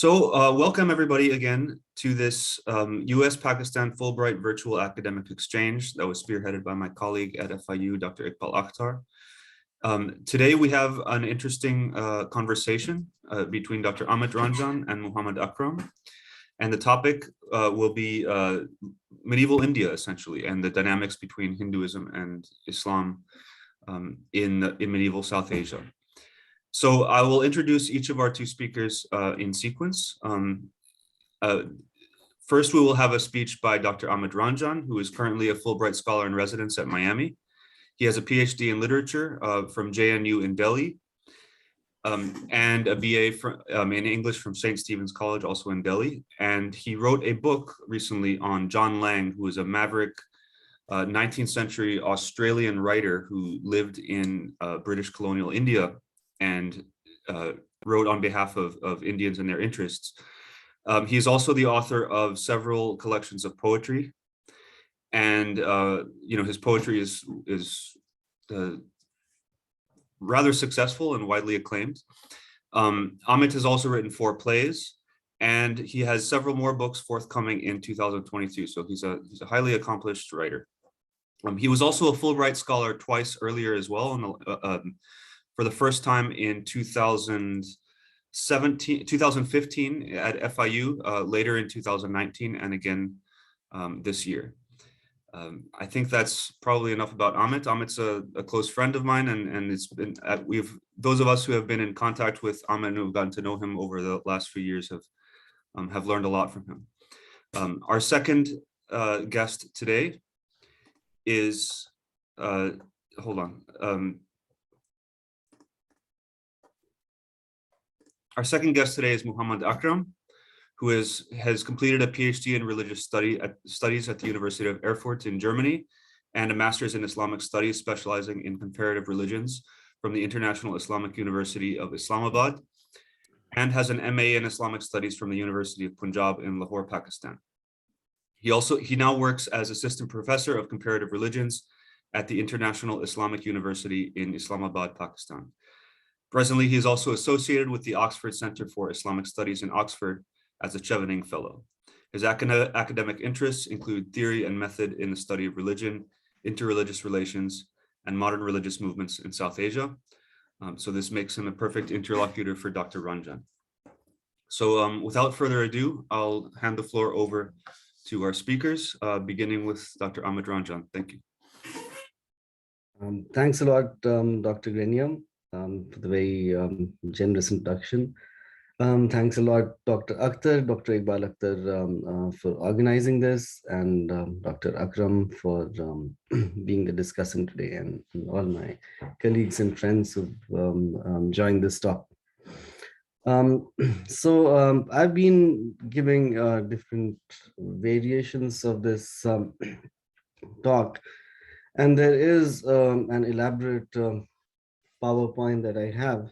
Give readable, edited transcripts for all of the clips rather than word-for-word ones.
Welcome everybody again to this US-Pakistan Fulbright Virtual Academic Exchange that was spearheaded by my colleague at FIU, Dr. Iqbal Akhtar. Today we have an interesting conversation between Dr. Amit Ranjan and Muhammad Akram. And the topic will be medieval India, essentially, and the dynamics between Hinduism and Islam in medieval South Asia. So I will introduce each of our two speakers in sequence. First, we will have a speech by Dr. Amit Ranjan, who is currently a Fulbright Scholar in Residence at Miami. He has a PhD in literature from JNU in Delhi and a BA in English from St. Stephen's College, also in Delhi. And he wrote a book recently on John Lang, who is a maverick 19th century Australian writer who lived in British colonial India and wrote on behalf of Indians and their interests. He is also the author of several collections of poetry, and his poetry is rather successful and widely acclaimed. Amit has also written 4 plays, and he has several more books forthcoming in 2022. So he's a highly accomplished writer. He was also a Fulbright Scholar twice earlier as well, for the first time in 2015 at FIU, later in 2019, and again this year. I think that's probably enough about Amit. Amit's a close friend of mine, and it's been those of us who have been in contact with Amit and who have gotten to know him over the last few years have learned a lot from him. Our second guest today is Our second guest today is Muhammad Akram, who has completed a PhD in religious studies at the University of Erfurt in Germany, and a master's in Islamic studies specializing in comparative religions from the International Islamic University of Islamabad, and has an MA in Islamic studies from the University of Punjab in Lahore, Pakistan. He now works as assistant professor of comparative religions at the International Islamic University in Islamabad, Pakistan. Presently, he is also associated with the Oxford Center for Islamic Studies in Oxford as a Chevening Fellow. His academic interests include theory and method in the study of religion, interreligious relations, and modern religious movements in South Asia. So this makes him a perfect interlocutor for Dr. Ranjan. So without further ado, I'll hand the floor over to our speakers, beginning with Dr. Amit Ranjan. Thank you. Thanks a lot, Dr. Grenier, for the very generous introduction. Thanks a lot, Dr. Akhtar, Dr. Iqbal Akhtar, for organizing this, and Dr. Akram for being the discussant today, and all my colleagues and friends who've joined this talk. I've been giving different variations of this talk, and there is an elaborate PowerPoint that I have,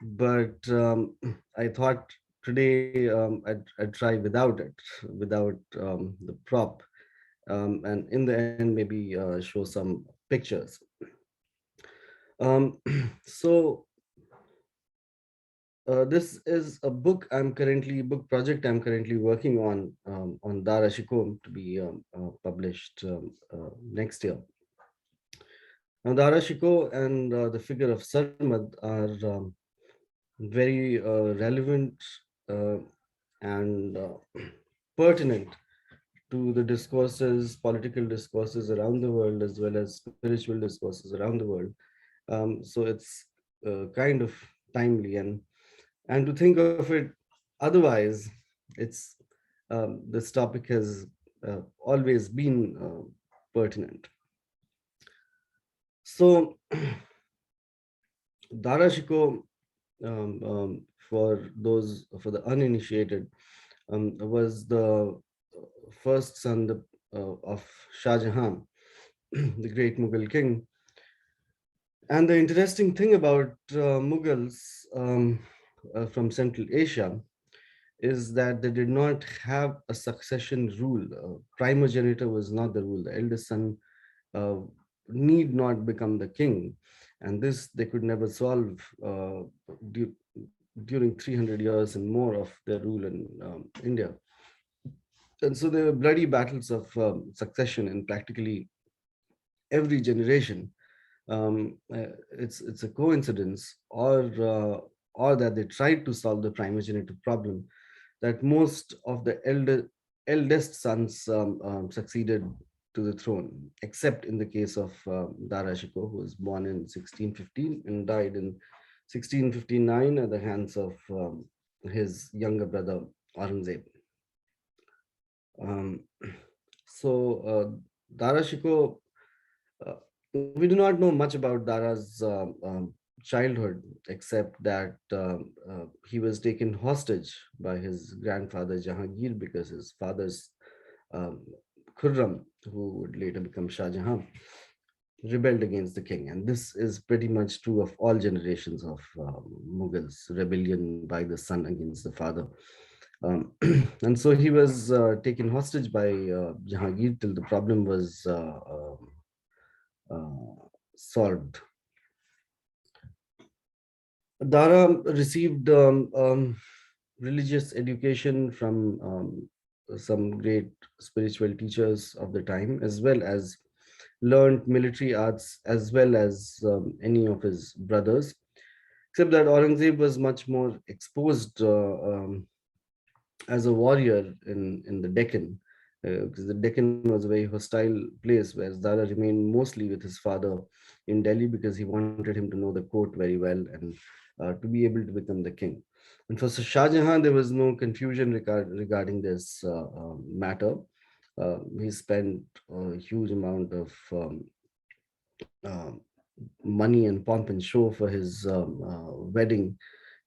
but I thought today I'd try without it, without the prop, and in the end maybe show some pictures. This is a book project I'm currently working on Dara Shikoh, to be published next year. Now, Dara Shikoh and the figure of Sarmad are very relevant and pertinent to the discourses, political discourses around the world, as well as spiritual discourses around the world. So it's kind of timely, and to think of it otherwise, it's this topic has always been pertinent. So Dara Shikoh, for the uninitiated, was the first son of Shah Jahan, the great Mughal king. And the interesting thing about Mughals from Central Asia is that they did not have a succession rule. Primogeniture was not the rule. The eldest son need not become the king, and this they could never solve during 300 years and more of their rule in India. And so there were bloody battles of succession in practically every generation. It's a coincidence, or that they tried to solve the primogeniture problem, that most of the eldest sons succeeded to the throne, except in the case of Dara Shikoh, who was born in 1615 and died in 1659 at the hands of his younger brother Aurangzeb. Um, Dara Shikoh, uh, we do not know much about Dara's childhood, except that he was taken hostage by his grandfather Jahangir, because his father's um, Khurram, who would later become Shah Jahan, rebelled against the king. And this is pretty much true of all generations of Mughals, rebellion by the son against the father. And so he was taken hostage by Jahangir till the problem was solved. Dara received religious education from some great spiritual teachers of the time, as well as learned military arts as well as any of his brothers, except that Aurangzeb was much more exposed as a warrior in the Deccan, because the Deccan was a very hostile place, whereas Dara remained mostly with his father in Delhi because he wanted him to know the court very well and to be able to become the king. And for Shah Jahan, there was no confusion regarding this matter. He spent a huge amount of uh, money and pomp and show for his wedding,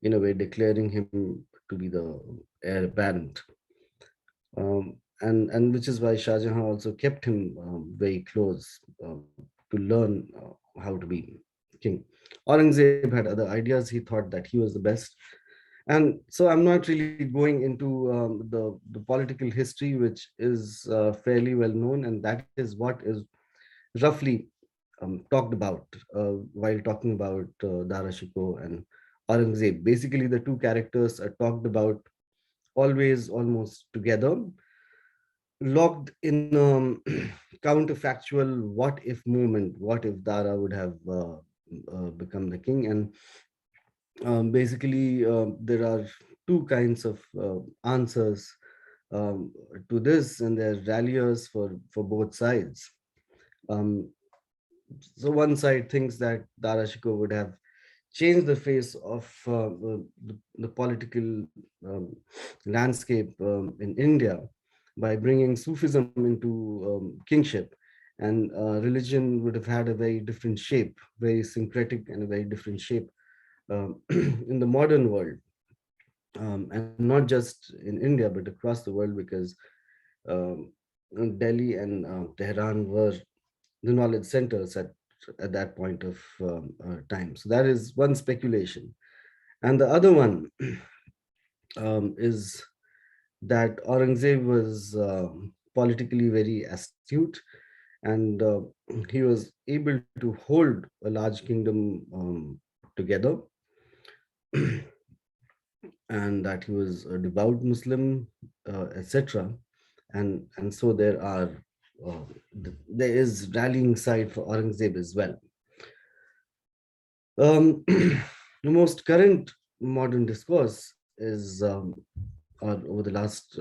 in a way declaring him to be the heir apparent. And which is why Shah Jahan also kept him very close to learn how to be king. Aurangzeb had other ideas. He thought that he was the best. And so I'm not really going into the political history, which is fairly well known, and that is what is roughly talked about while talking about Dara Shikoh and Aurangzeb. Basically, the two characters are talked about always almost together, locked in counterfactual what if movement. What if Dara would have become the king? And basically, there are two kinds of answers to this, and there are ralliers for both sides. Um, so one side thinks that Dara Shikoh would have changed the face of the political landscape in India by bringing Sufism into kingship, and religion would have had a very different shape, very syncretic and a very different shape in the modern world, and not just in India but across the world, because um, Delhi and Tehran were the knowledge centers at that point of time. So that is one speculation. And the other one is that Aurangzeb was politically very astute, and he was able to hold a large kingdom together, and that he was a devout Muslim, etc. And so uh, there is rallying side for Aurangzeb as well. The most current modern discourse is, or over the last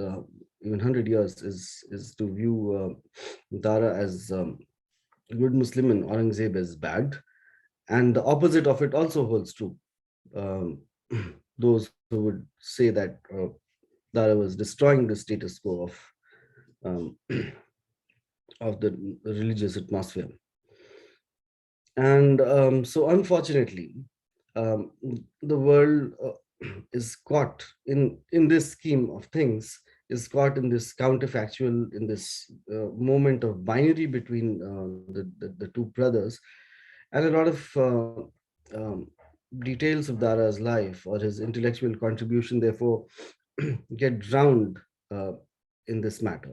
even 100 years, is to view Dara as good Muslim and Aurangzeb as bad, and the opposite of it also holds true. Um, those who would say that Dara was destroying the status quo um, of the religious atmosphere. And so, unfortunately, um, the world is caught in this scheme of things, is caught in this counterfactual, in this moment of binary between the two brothers, and a lot of um, details of Dara's life or his intellectual contribution, therefore, get drowned in this matter.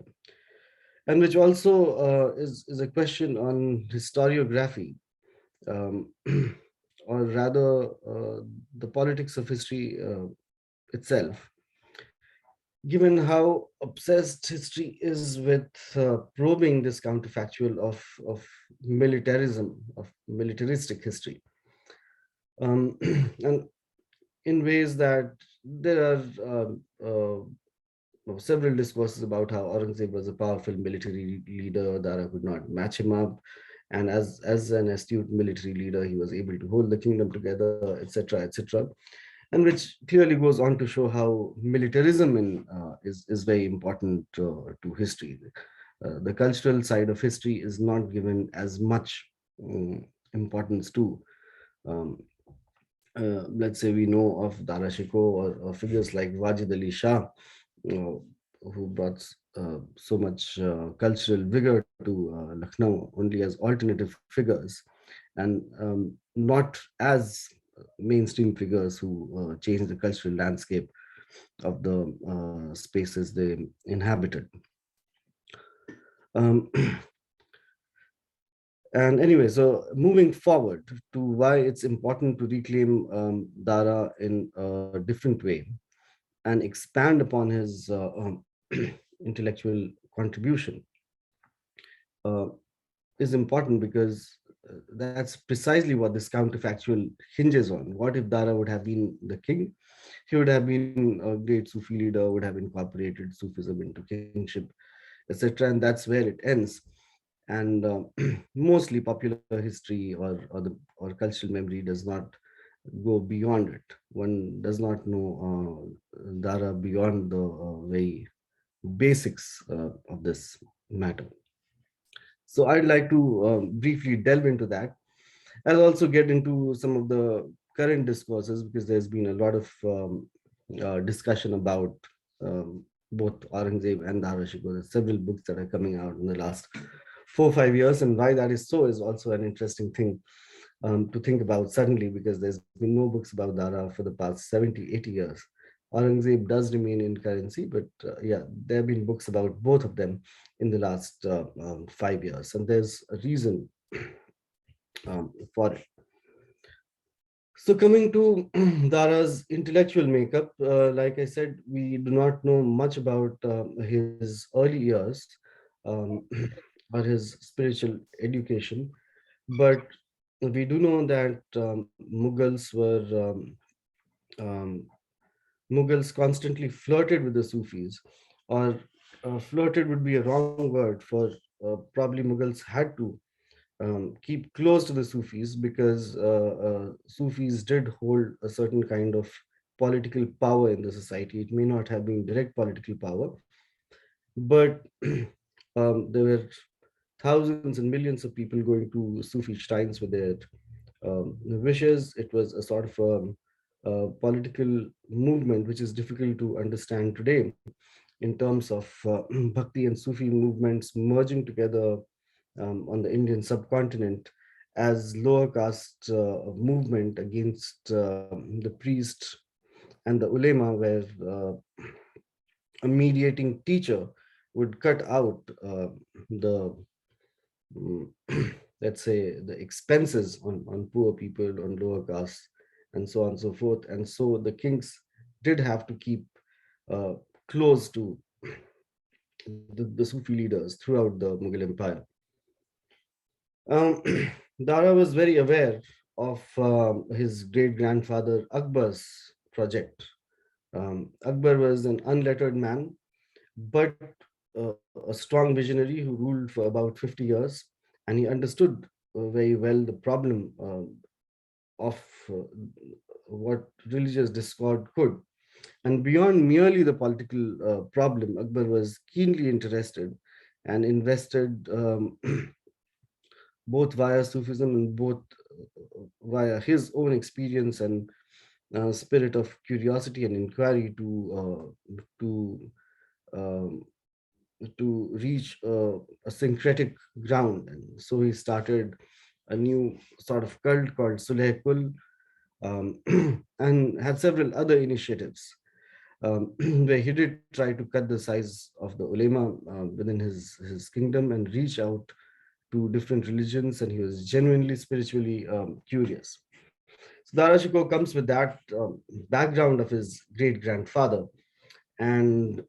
And which also is a question on historiography. Um, or rather the politics of history itself, given how obsessed history is with probing this counterfactual of militarism, of militaristic history. And in ways that there are several discourses about how Aurangzeb was a powerful military leader, Dara could not match him up. And as an astute military leader, he was able to hold the kingdom together, etc., etc. And which clearly goes on to show how militarism is very important to history. The cultural side of history is not given as much importance to. Um, let's say we know of Dara Shikoh or figures like Wajid Ali Shah, who brought so much cultural vigor to Lucknow only as alternative figures and not as mainstream figures who changed the cultural landscape of the spaces they inhabited. Um, and anyway, so moving forward to why it's important to reclaim Dara in a different way and expand upon his intellectual contribution uh, is important because that's precisely what this counterfactual hinges on. What if Dara would have been the king? He would have been a great Sufi leader, would have incorporated Sufism into kingship, etc. And that's where it ends. And mostly popular history or cultural memory does not go beyond it. One does not know Dara beyond the very basics of this matter. So I'd like to briefly delve into that. I'll also get into some of the current discourses because there's been a lot of discussion about both Aurangzeb and Dara Shikoh. There's several books that are coming out in the last 4 or 5 years, and why that is so is also an interesting thing to think about suddenly, because there's been no books about Dara for the past 70, 80 years. Aurangzeb does remain in currency, but yeah, there have been books about both of them in the last 5 years, and there's a reason for it. So coming to Dara's intellectual makeup, like I said, we do not know much about his early years um, or his spiritual education, but we do know that um, Mughals constantly flirted with the Sufis, or flirted would be a wrong word for probably Mughals had to keep close to the Sufis because Sufis did hold a certain kind of political power in the society. It may not have been direct political power, but there were thousands and millions of people going to Sufi shrines with their wishes. It was a sort of political movement which is difficult to understand today in terms of Bhakti and Sufi movements merging together on the Indian subcontinent as lower caste movement against the priest and the ulema, where a mediating teacher would cut out the mm, let's say the expenses on poor people, on lower castes, and so on and so forth. And so the kings did have to keep uh, close to the Sufi leaders throughout the Mughal Empire. Um, Dara was very aware of his great grandfather Akbar's project. Akbar was an unlettered man, but a strong visionary who ruled for about 50 years, and he understood very well the problem of uh, what religious discord could. And beyond merely the political problem, Akbar was keenly interested and invested both via Sufism and both via his own experience and spirit of curiosity and inquiry um, to reach a syncretic ground. And so he started a new sort of cult called Sulh-e-Kul, and had several other initiatives where he did try to cut the size of the ulema within his kingdom and reach out to different religions, and he was genuinely spiritually curious. So Dara Shikoh comes with that background of his great grandfather, and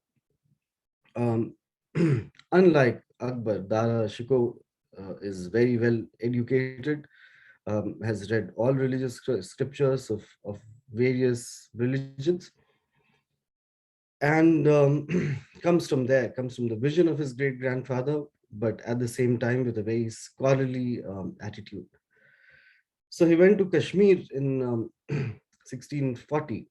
um, unlike Akbar, Dara Shikoh is very well educated, has read all religious scriptures of various religions, and comes from the vision of his great grandfather, but at the same time with a very scholarly attitude. So he went to Kashmir in 1640,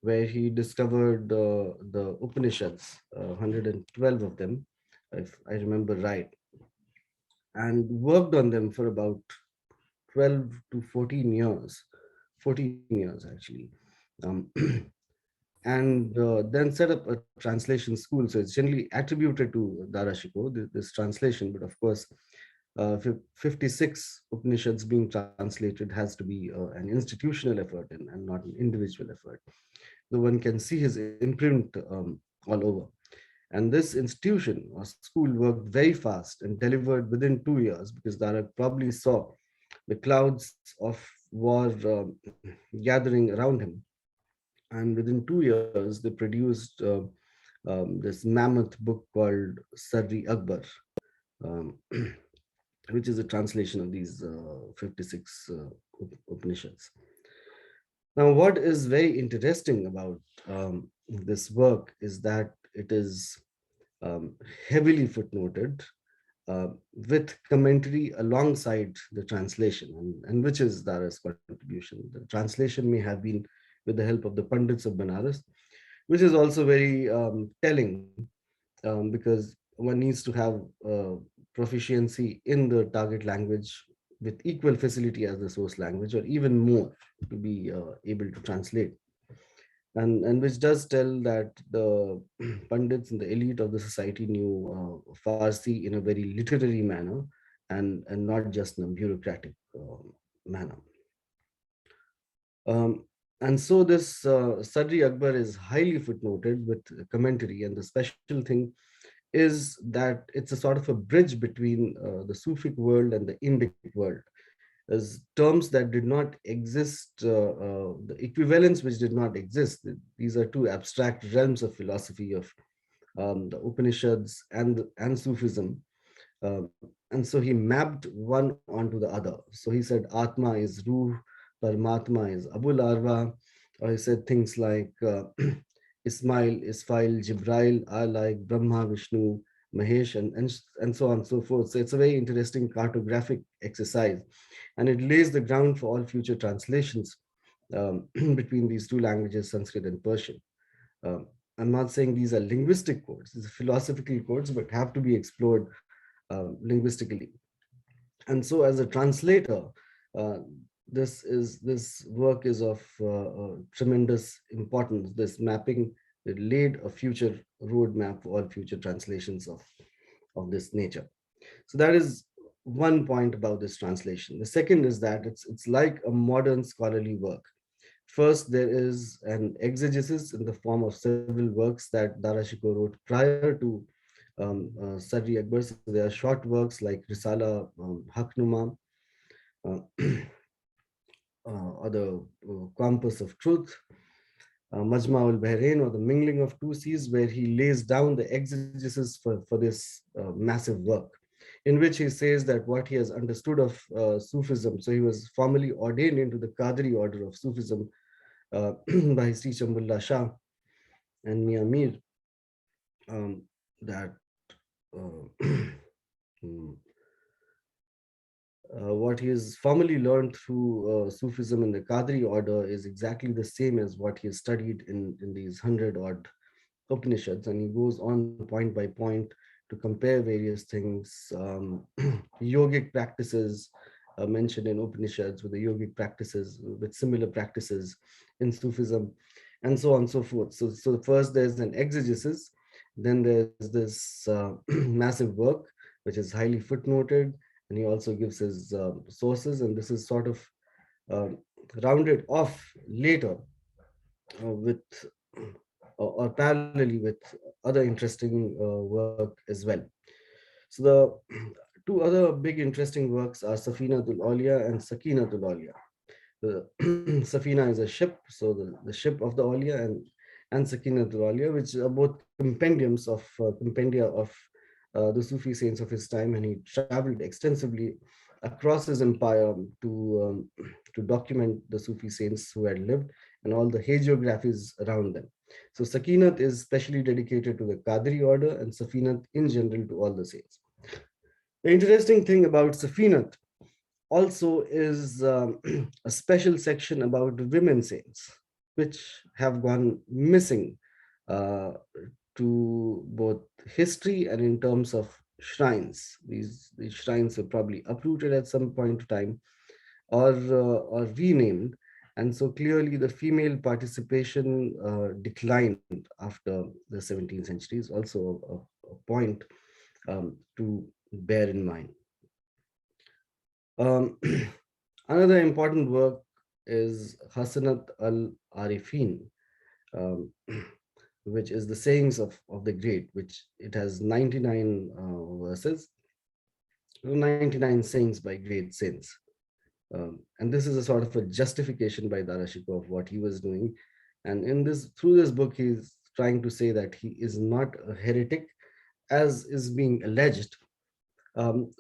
where he discovered the Upanishads, 112 of them, if I remember right, and worked on them for about 12 to 14 years, 14 years actually. Um, and then set up a translation school. So it's generally attributed to Dara Shikoh, this translation, but of course, 56 Upanishads being translated has to be an institutional effort and not an individual effort. The one can see his imprint all over. And this institution or school worked very fast and delivered within 2 years because Dara probably saw the clouds of war gathering around him. And within 2 years, they produced this mammoth book called Sarri Akbar, um, which is a translation of these 56 Upanishads. Now, what is very interesting about this work is that it is um, heavily footnoted uh, with commentary alongside the translation, and which is Dara's contribution. The translation may have been with the help of the Pandits of Banaras, which is also very telling because one needs to have proficiency in the target language with equal facility as the source language, or even more, to be able to translate. And which does tell that the pundits and the elite of the society knew Farsi in a very literary manner, and not just in a bureaucratic manner. And so this Sadri Akbar is highly footnoted with commentary, and the special thing is that it's a sort of a bridge between the Sufic world and the Indic world, as terms that did not exist, the equivalents which did not exist. These are two abstract realms of philosophy of the Upanishads and Sufism. And so he mapped one onto the other. So he said Atma is Ruh, Paramatma is Abul Arwa, or he said things like Ismail, Isfail, Jibrail are like Brahma, Vishnu, Mahesh, and so on and so forth. So it's a very interesting cartographic exercise, and it lays the ground for all future translations between these two languages, Sanskrit and Persian. Um, I'm not saying these are linguistic codes, these are philosophical codes, but have to be explored linguistically. And so, as a translator, uh, this work is of tremendous importance. This mapping, it laid a future roadmap for all future translations of this nature. So that is one point about this translation. The second is that it's like a modern scholarly work. First, there is an exegesis in the form of several works that Dara Shikoh wrote prior to Sadri Akbar. So there are short works like Risala, Haknuma, uh, or the Compass of Truth, Majma ul Bahrain, or the Mingling of Two Seas, where he lays down the exegesis for this massive work, in which he says that what he has understood of Sufism, so he was formally ordained into the Qadri order of Sufism by his teacher Mullah Shah and Mia Mir, that uh, mm, what he has formally learned through Sufism in the Qadri order is exactly the same as what he has studied in these 100 odd Upanishads. And he goes on point by point to compare various things, yogic practices mentioned in Upanishads with the yogic practices, with similar practices in Sufism, and so on and so forth. So first there's an exegesis, then there's this massive work, which is highly footnoted, and he also gives his sources, and this is sort of um, rounded off later with or parallelly with other interesting work as well. So the two other big interesting works are Safinatul Aulia and Sakinatul Aulia. The Safina is a ship, so the ship of the Aulia, and Sakinat al-Aulia, which are both compendia of the Sufi saints of his time, and he traveled extensively across his empire to document the Sufi saints who had lived and all the hagiographies around them. So Sakinat is specially dedicated to the Qadri order, and Safinat in general to all the saints. The interesting thing about Safinat also is a special section about women saints, which have gone missing uh, to both history and in terms of shrines. These shrines were probably uprooted at some point of time or renamed. And so clearly the female participation declined after the 17th century is also a point to bear in mind. Um, Another important work is Hasanat al-Arifin, um, which is the sayings of the great, which it has 99 verses, 99 sayings by great saints. And this is a sort of a justification by Dara Shikoh of what he was doing. And through this book, he's trying to say that he is not a heretic, as is being alleged,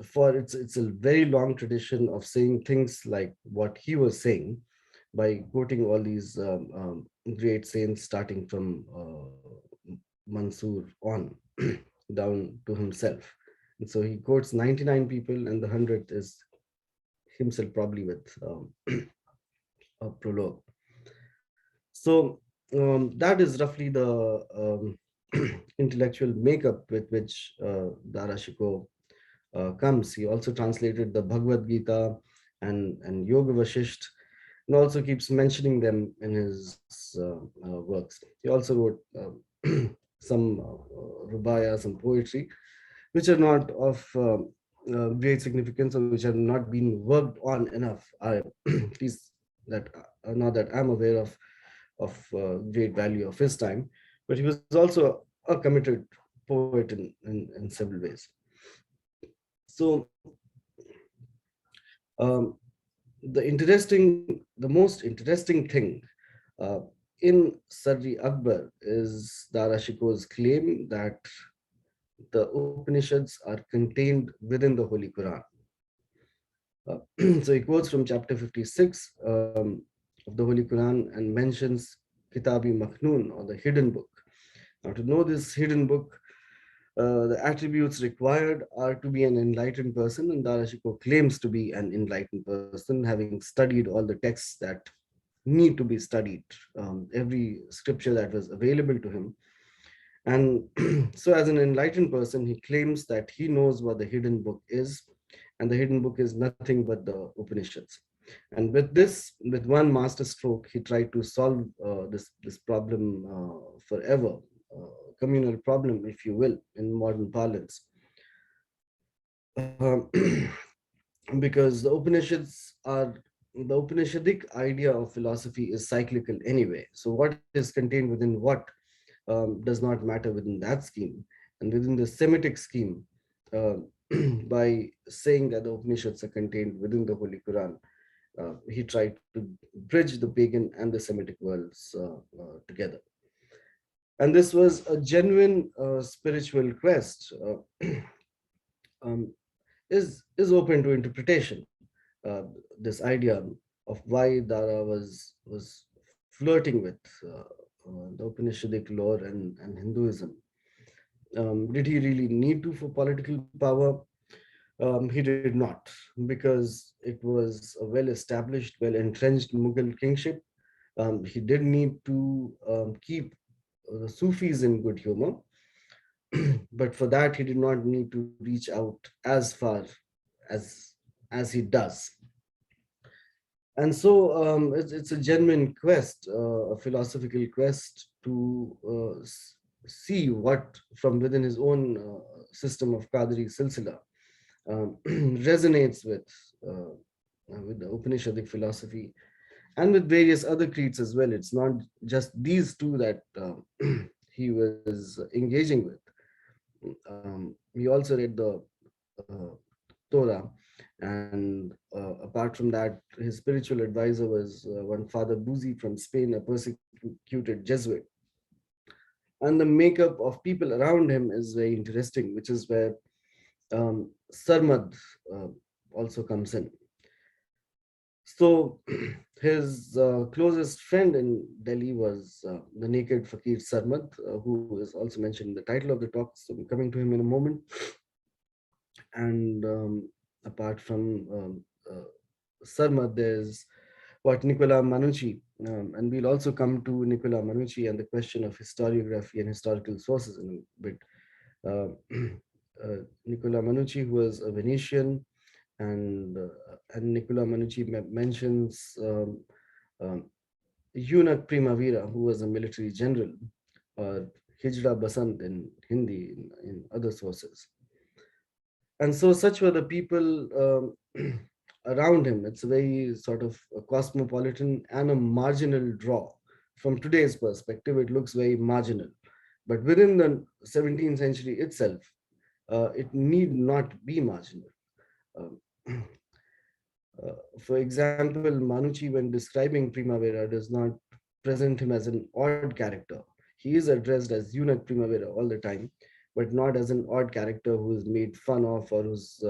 for it's a very long tradition of saying things like what he was saying by quoting all these great saints, starting from Mansur on down to himself. And so he quotes 99 people, and the 100th is himself, probably with a prologue. So that is roughly the intellectual makeup with which Dara Shikoh comes. He also translated the Bhagavad Gita and Yoga Vashisht, and also keeps mentioning them in his works. He also wrote some rubaya, some poetry, which are not of great significance, or which have not been worked on enough. At least that not that I'm aware of great value of his time, but he was also a committed poet in several ways. So um, the most interesting thing in Sarri Akbar is Dara Shikoh's claim that the Upanishads are contained within the Holy Quran. So he quotes from chapter 56 of the Holy Quran and mentions Kitabi Maknoon, or the hidden book. Now, to know this hidden book, the attributes required are to be an enlightened person, and Dara Shikoh claims to be an enlightened person, having studied all the texts that need to be studied, every scripture that was available to him. And so, as an enlightened person, he claims that he knows what the hidden book is, and the hidden book is nothing but the Upanishads. And with one master stroke, he tried to solve this problem forever, communal problem, if you will, in modern parlance. Because the Upanishadic idea of philosophy is cyclical anyway. So what is contained within what does not matter within that scheme. And within the Semitic scheme, uh, by saying that the Upanishads are contained within the Holy Quran, he tried to bridge the pagan and the Semitic worlds together. And this was a genuine spiritual quest, um, is open to interpretation. This idea of why Dara was flirting with the Upanishadic lore and Hinduism. Did he really need to for political power? He did not, because it was a well-established, well-entrenched Mughal kingship. He did need to keep the Sufis in good humor, but for that he did not need to reach out as far as as he does. And so it's a genuine quest, a philosophical quest to see what from within his own system of Qadri Silsila resonates with the Upanishadic philosophy and with various other creeds as well. It's not just these two that he was engaging with. He also read the uh, Torah, And apart from that, his spiritual advisor was one Father Buzi from Spain, a persecuted Jesuit. And the makeup of people around him is very interesting, which is where Sarmad also comes in. So his closest friend in Delhi was the naked Fakir Sarmad, who is also mentioned in the title of the talk. So I'm coming to him in a moment. And apart from Sarmad, there's what Nicola Manucci, and we'll also come to Nicola Manucci and the question of historiography and historical sources in a bit. Uh, Nicola Manucci, who was a Venetian, and Nicola Manucci mentions um, Eunuch Primavera, who was a military general, or Hijra Basant in Hindi in other sources. And so such were the people around him. It's a very sort of a cosmopolitan and a marginal draw. From today's perspective, it looks very marginal. But within the 17th century itself, it need not be marginal. Um, for example, Manucci, when describing Primavera, does not present him as an odd character. He is addressed as Eunuch Primavera all the time, but not as an odd character who is made fun of or whose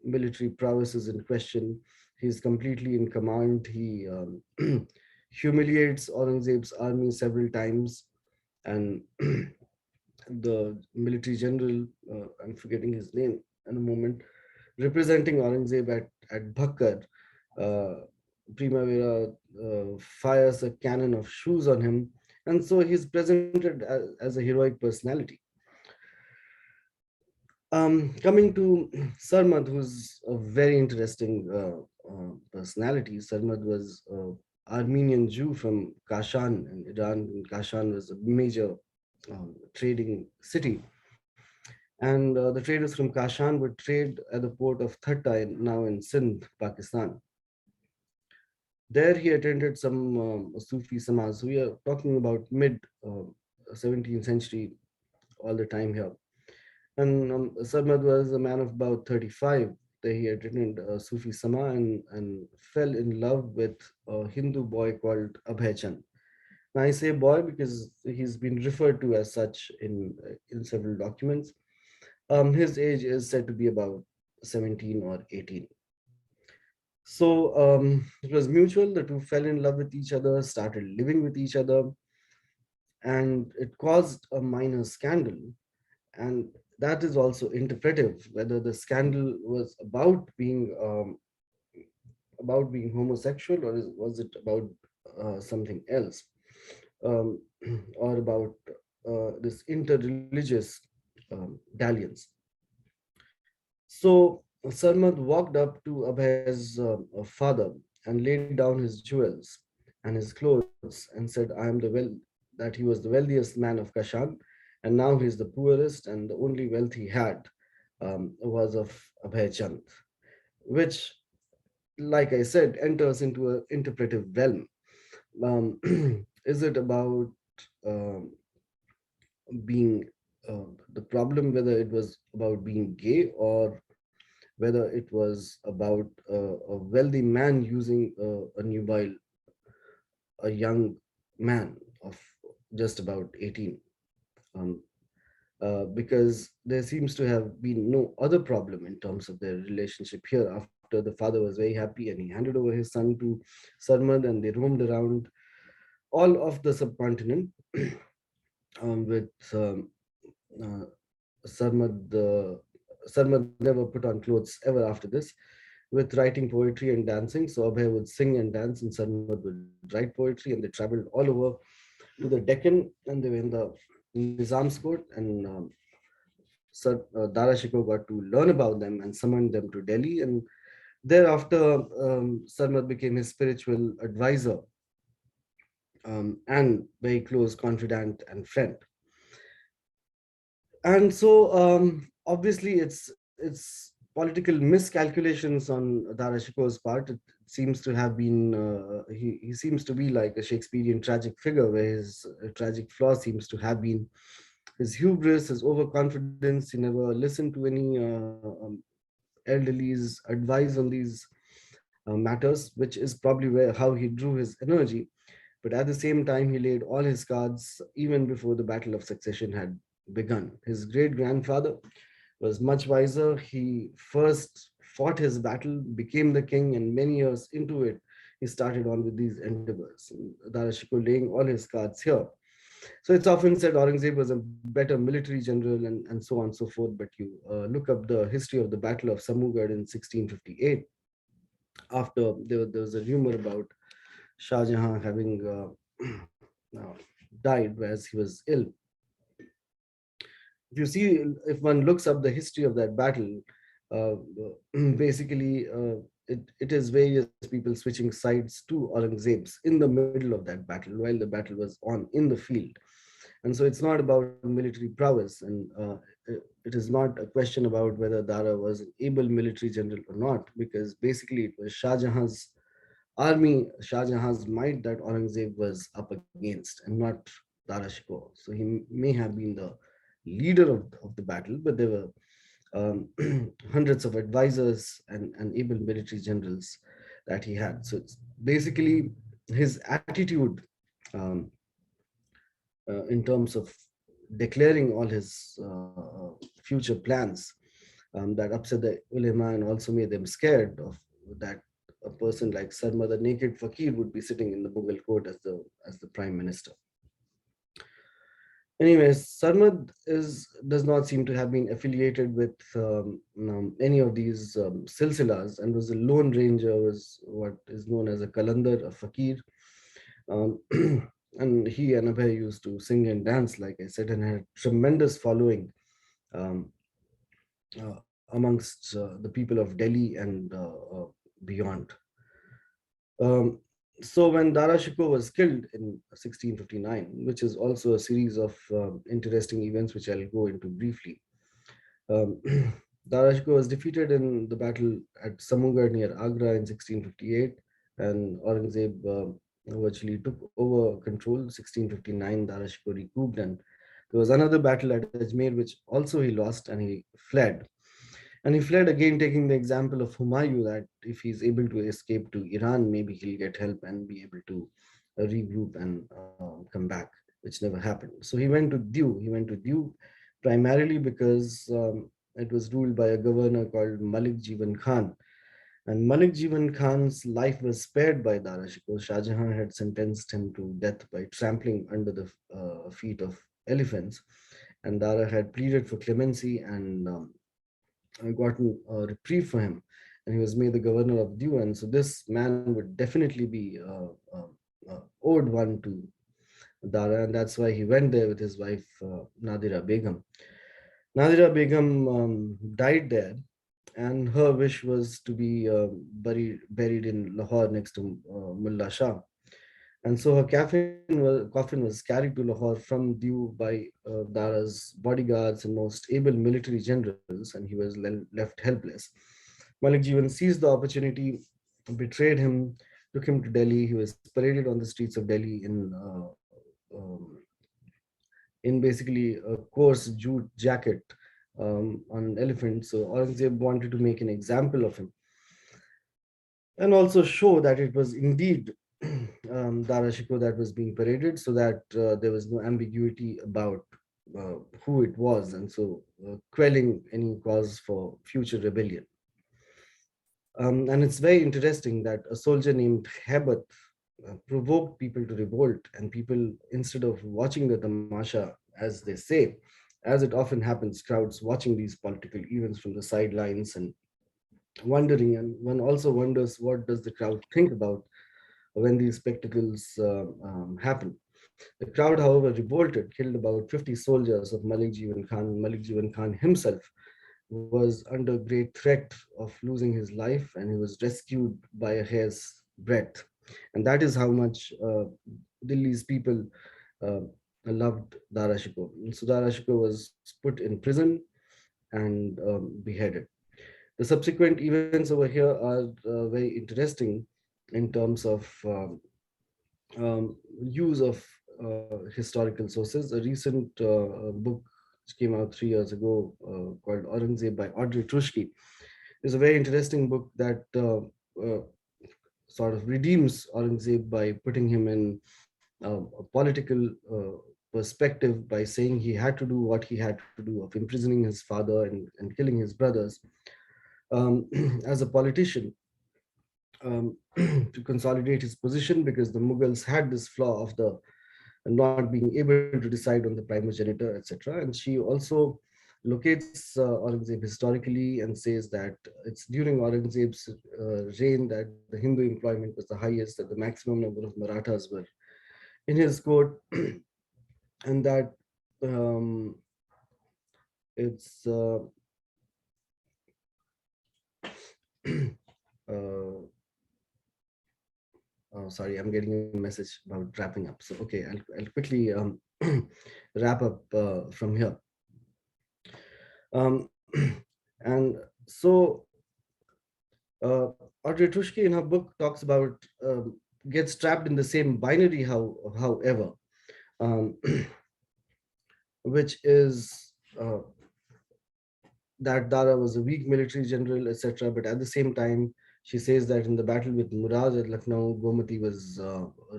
military prowess is in question. He is completely in command. He humiliates Aurangzeb's army several times, and the military general, I'm forgetting his name in a moment, representing Aurangzeb at Bhakkar, uh, Primavera fires a cannon of shoes on him, and so he's presented as a heroic personality. Coming to Sarmad, who's a very interesting personality. Sarmad was an Armenian Jew from Kashan in Iran. And Kashan was a major trading city. And the traders from Kashan would trade at the port of Thatta, now in Sindh, Pakistan. There he attended some Sufi Samaj. So we are talking about mid 17th century all the time here. And Sarmad was a man of about 35. There he attended Sufi Sama and fell in love with a Hindu boy called Abhay Chand. Now I say boy because he's been referred to as such in several documents. His age is said to be about 17 or 18. So it was mutual. The two fell in love with each other, started living with each other, and it caused a minor scandal. And that is also interpretive, whether the scandal was about being homosexual, or was it about something else, um, or about this interreligious dalliance. So Sarmad walked up to Abhay's father and laid down his jewels and his clothes and said, "I am that he was the wealthiest man of Kashan, and now he is the poorest, and the only wealth he had was of Abhay Chand," which, like I said, enters into an interpretive realm. Is it about um, being the problem, whether it was about being gay or whether it was about a wealthy man using a nubile, a young man of just about 18? Um, because there seems to have been no other problem in terms of their relationship here. After the father was very happy and he handed over his son to Sarmad, and they roamed around all of the subcontinent with uh, Sarmad. Sarmad never put on clothes ever after this, with writing poetry and dancing. So Abhay would sing and dance, and Sarmad would write poetry, and they traveled all over to the Deccan, and they were in the Nizam's court, and Dara Shikoh got to learn about them and summoned them to Delhi. And thereafter, Sarmad became his spiritual advisor and very close confidant and friend. And so, obviously, it's political miscalculations on Dara Shikoh's part. It seems to have been he seems to be like a Shakespearean tragic figure, where his tragic flaw seems to have been his hubris, his overconfidence. He never listened to elderly's advice on these matters, which is probably where how he drew his energy. But at the same time, he laid all his cards even before the battle of succession had begun. His great grandfather was much wiser. He first fought his battle, became the king, and many years into it, he started on with these endeavors. Dara Shikoh laying all his cards here. So it's often said Aurangzeb was a better military general and so on and so forth. But you look up the history of the Battle of Samugad in 1658. After there was a rumor about Shah Jahan having died as he was ill. If you see, if one looks up the history of that battle, uh, basically it is various people switching sides to Aurangzeb's in the middle of that battle while the battle was on in the field. And so it's not about military prowess, and it is not a question about whether Dara was an able military general or not, because basically it was Shah Jahan's army, Shah Jahan's might that Aurangzeb was up against, and not Dara Shikoh. So he may have been the leader of the battle, but there were hundreds of advisors and able military generals that he had. So it's basically his attitude um, in terms of declaring all his future plans that upset the ulema and also made them scared of that a person like Sarmad, the naked fakir, would be sitting in the Mughal court as the prime minister. Anyways, Sarmad does not seem to have been affiliated with any of these silsilas, and was a lone ranger, was what is known as a kalandar, a fakir. Um, and he and Abhay used to sing and dance, like I said, and had tremendous following um, amongst the people of Delhi and beyond. Um, so when Dara Shikoh was killed in 1659, which is also a series of interesting events which I'll go into briefly, um, Dara Shikoh was defeated in the battle at Samugad near Agra in 1658, and Aurangzeb virtually took over control. 1659, Dara Shikoh recouped, and there was another battle at Ajmer, which also he lost, and he fled. And he fled again, taking the example of Humayun, that if he's able to escape to Iran, maybe he'll get help and be able to regroup and come back, which never happened. So he went to Diu. He went to Diu primarily because it was ruled by a governor called Malik Jivan Khan. And Malik Jivan Khan's life was spared by Dara Shikoh. Shah Jahan had sentenced him to death by trampling under the feet of elephants. And Dara had pleaded for clemency and gotten a reprieve for him, and he was made the governor of Diu. And so this man would definitely be owed one to Dara, and that's why he went there with his wife Nadira Begum. Nadira Begum died there, and her wish was to be buried in Lahore next to Mullah Shah. And so her coffin was carried to Lahore from Diu by Dara's bodyguards and most able military generals, and he was left helpless. Malik Jivan seized the opportunity, betrayed him, took him to Delhi. He was paraded on the streets of Delhi um, in basically a coarse jute jacket on an elephant. So Aurangzeb wanted to make an example of him and also show that it was indeed Dara Shikoh that was being paraded, so that there was no ambiguity about who it was, and so quelling any cause for future rebellion. And it's very interesting that a soldier named Hebat provoked people to revolt, and people, instead of watching the tamasha, as they say, as it often happens, crowds watching these political events from the sidelines and wondering, and one also wonders what does the crowd think about when these spectacles happen. The crowd, however, revolted, killed about 50 soldiers of Malik Jivan Khan. Malik Jivan Khan himself was under great threat of losing his life, and he was rescued by a hair's breadth. And that is how much Delhi's people uh, loved Dara Shikoh. And so Dara Shikoh was put in prison and beheaded. The subsequent events over here are very interesting in terms of use of historical sources. A recent book which came out 3 years ago called Aurangzeb by Audrey Trushki is a very interesting book that sort of redeems Aurangzeb by putting him in a political perspective by saying he had to do what he had to do of imprisoning his father and killing his brothers as a politician to consolidate his position, because the Mughals had this flaw of the not being able to decide on the primogenitor, etc. And she also locates Aurangzeb historically and says that it's during Aurangzeb's reign that the Hindu employment was the highest, that the maximum number of Marathas were in his court, and that um, it's uh, oh, sorry, I'm getting a message about wrapping up. So, okay, I'll quickly wrap up from here. Um, and so, Audrey Trushki in her book talks about gets trapped in the same binary, however, um, which is that Dara was a weak military general, etc. But at the same time, she says that in the battle with Murad at Lucknow, Gomati was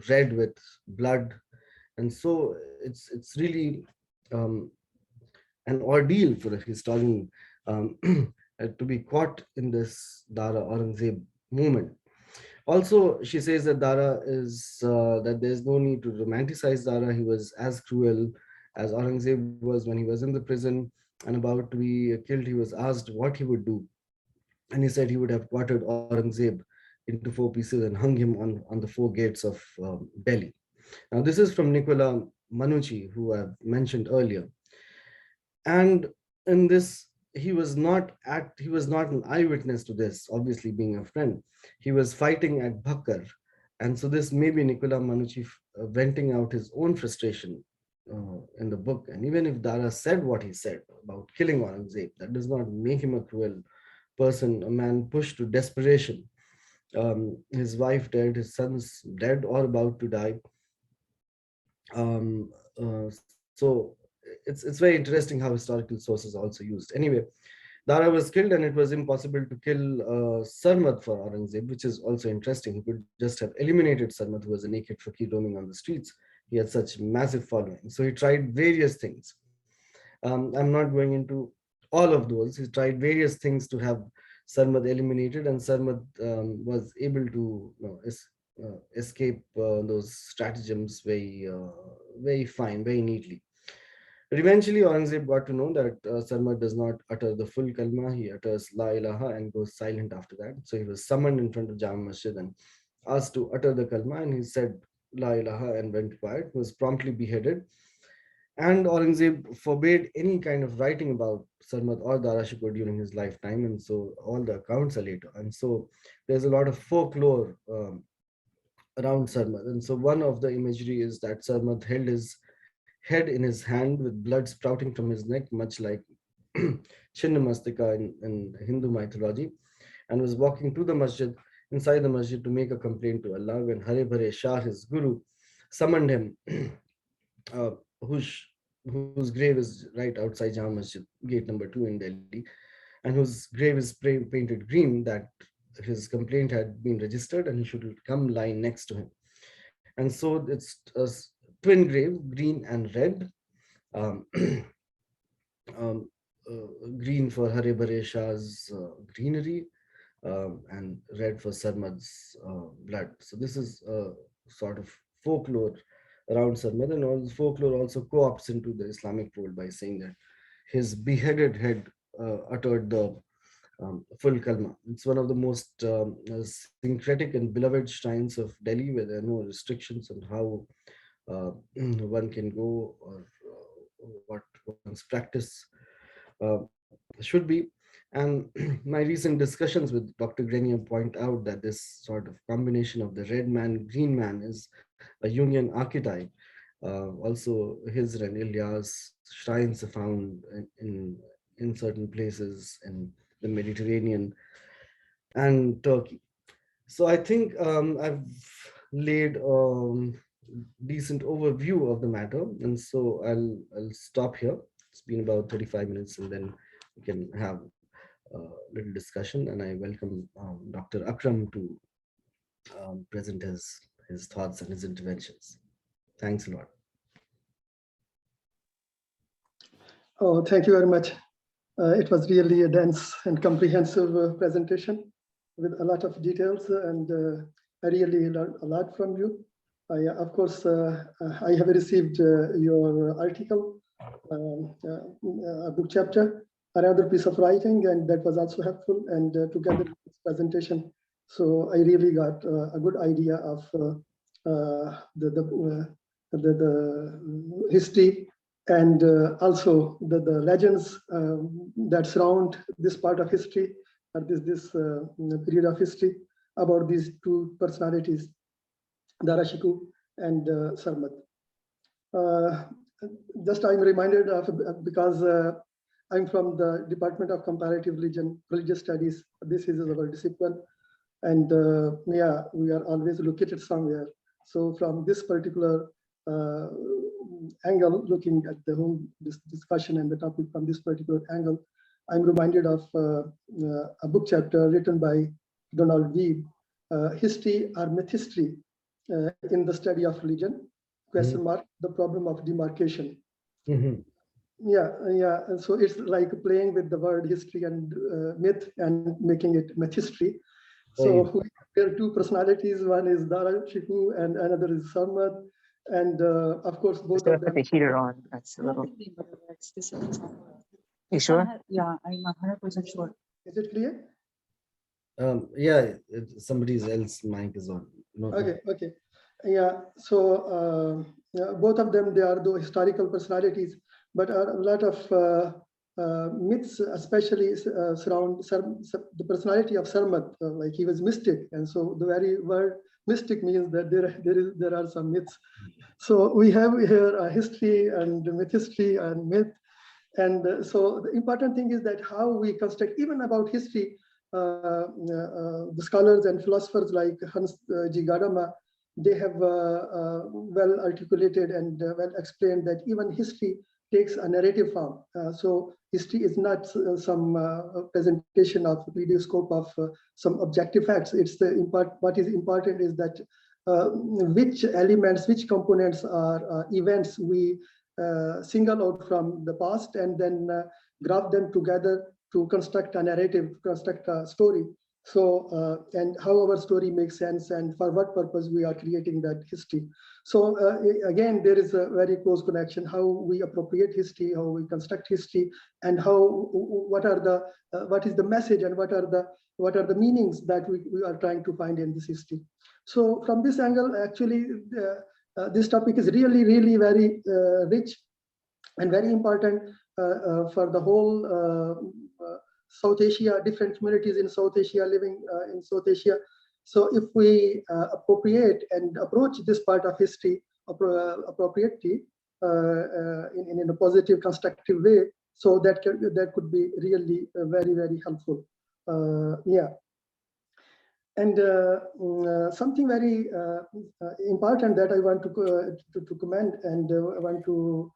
red with blood, and so it's really um, an ordeal for a historian to be caught in this Dara Aurangzeb movement. Also, she says that Dara is that there's no need to romanticize Dara. He was as cruel as Aurangzeb was when he was in the prison and about to be killed. He was asked what he would do, and he said he would have quartered Aurangzeb into four pieces and hung him on the four gates of Delhi. Now, this is from Nicola Manucci, who I've mentioned earlier. And in this, he was not an eyewitness to this, obviously being a friend. He was fighting at Bhakkar. And so this may be Nicola Manucci venting out his own frustration in the book. And even if Dara said what he said about killing Aurangzeb, that does not make him a cruel person, a man pushed to desperation. His wife dead, his son's dead or about to die. So it's very interesting how historical sources are also used. Anyway, Dara was killed, and it was impossible to kill Sarmad for Aurangzeb, which is also interesting. He could just have eliminated Sarmad, who was a naked fakir roaming on the streets. He had such massive following. So he tried various things. I'm not going into all of those. He tried various things to have Sarmad eliminated, and Sarmad was able to escape those stratagems very fine, very neatly. But eventually, Aurangzeb got to know that Sarmad does not utter the full kalma. He utters La ilaha and goes silent after that. So he was summoned in front of Jama Masjid and asked to utter the kalma, and he said La ilaha and went quiet. He was promptly beheaded. And Aurangzeb forbade any kind of writing about Sarmad or Dara Shikoh during his lifetime, and so all the accounts are later. And so there's a lot of folklore around Sarmad. And so one of the imagery is that Sarmad held his head in his hand with blood sprouting from his neck, much like Chinnamastika in Hindu mythology, and was walking to the masjid, inside the masjid, to make a complaint to Allah when Hare Bhare Shah, his guru, summoned him, uh, whose, whose grave is right outside Jama Masjid, gate number 2 in Delhi, and whose grave is painted green, that his complaint had been registered and he should come lie next to him. And so it's a twin grave, green and red. Um, um, Green for Hare Bhare Shah's greenery, and red for Sarmad's blood. So this is a sort of folklore around Sarmad, and all folklore also co-opts into the Islamic fold by saying that his beheaded head uttered the full kalma. It's one of the most syncretic and beloved shrines of Delhi, where there are no restrictions on how one can go, or what one's practice should be. And my recent discussions with Dr. Grenier point out that this sort of combination of the red man, green man is a Jungian archetype. Also, Hizr and Ilyas shrines are found in certain places in the Mediterranean and Turkey. So I think I've laid decent overview of the matter, and so I'll stop here. It's been about 35 minutes, and then we can have little discussion, and I welcome Dr. Akram to present his thoughts and his interventions. Thanks a lot. Oh, thank you very much. It was really a dense and comprehensive presentation with a lot of details, and I really learned a lot from you. Of course, I have received your article, a book chapter, another piece of writing, and that was also helpful, and together with this presentation. So I really got a good idea of the history and also the legends that surround this part of history, or this period of history, about these two personalities, Dara Shikoh and Sarmad. Just I'm reminded of, because I'm from the Department of Comparative Religious Studies. This is our discipline, and yeah, we are always located somewhere. So from this particular angle, looking at the whole discussion and the topic from this particular angle, I'm reminded of a book chapter written by Donald Weed, History or Mythhistory in the Study of Religion, ? The problem of demarcation. Yeah, and so it's like playing with the word history and myth and making it mythhistory. So there are two personalities. One is Dara Shikoh and another is Sarmad. And of course, both of them. Put the heater on. That's a little. You sure? Yeah, I'm 100% sure. Is it clear? Yeah, somebody else's mic is on. No, Okay. Yeah, so both of them, they are the historical personalities, but a lot of myths, especially surround the personality of Sarmad, like he was mystic, and so the very word mystic means that there are some myths. So we have here a history and myth history and myth, and so the important thing is that how we construct even about history. The scholars and philosophers like Hans G. Gadamer, they have well articulated and well explained that even history takes a narrative form. So history is not some presentation of video scope of some objective facts. It's what is important is that which elements, which components are events we single out from the past and then graph them together to construct a narrative, to construct a story. So, and how our story makes sense and for what purpose we are creating that history. So again, there is a very close connection, how we appropriate history, how we construct history, and how, what is the message and what are the meanings that we are trying to find in this history. So from this angle, actually, this topic is really, really very rich and very important for the whole South Asia, different communities in South Asia living in South Asia. So if we appropriate and approach this part of history appropriately in a positive, constructive way, so that could be really very, very helpful. Yeah. And something very important that I want to comment and I want to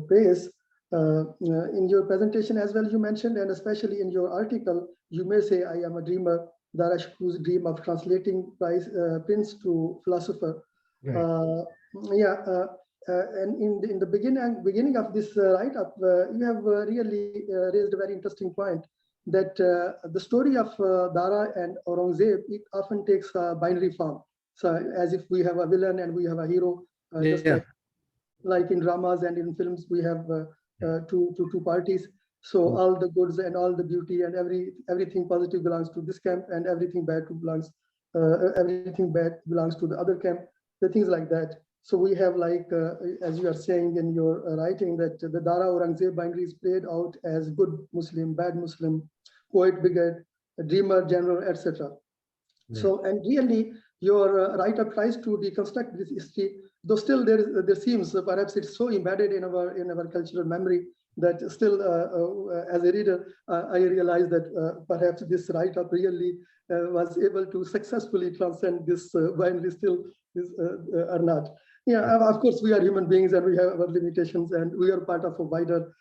praise. In your presentation as well, you mentioned, and especially in your article, you may say, I am a dreamer, Dara Shikoh's dream of translating Prince to philosopher. Right. And in the beginning of this write-up, you have really raised a very interesting point, that the story of Dara and Aurangzeb, it often takes a binary form. So as if we have a villain and we have a hero, just like in dramas and in films, we have two parties. So all the goods and all the beauty and everything positive belongs to this camp, and everything bad belongs to the other camp. The things like that. So we have, like as you are saying in your writing, that the Dara Aurangzeb binary is played out as good Muslim, bad Muslim, poet, bigot, dreamer, general, etc. Yeah. So, and really your write-up tries to deconstruct this history, though still there seems perhaps it's so embedded in our cultural memory that still as a reader I realize that perhaps this write-up really was able to successfully transcend this binary still or not. Yeah, of course we are human beings and we have our limitations and we are part of a wider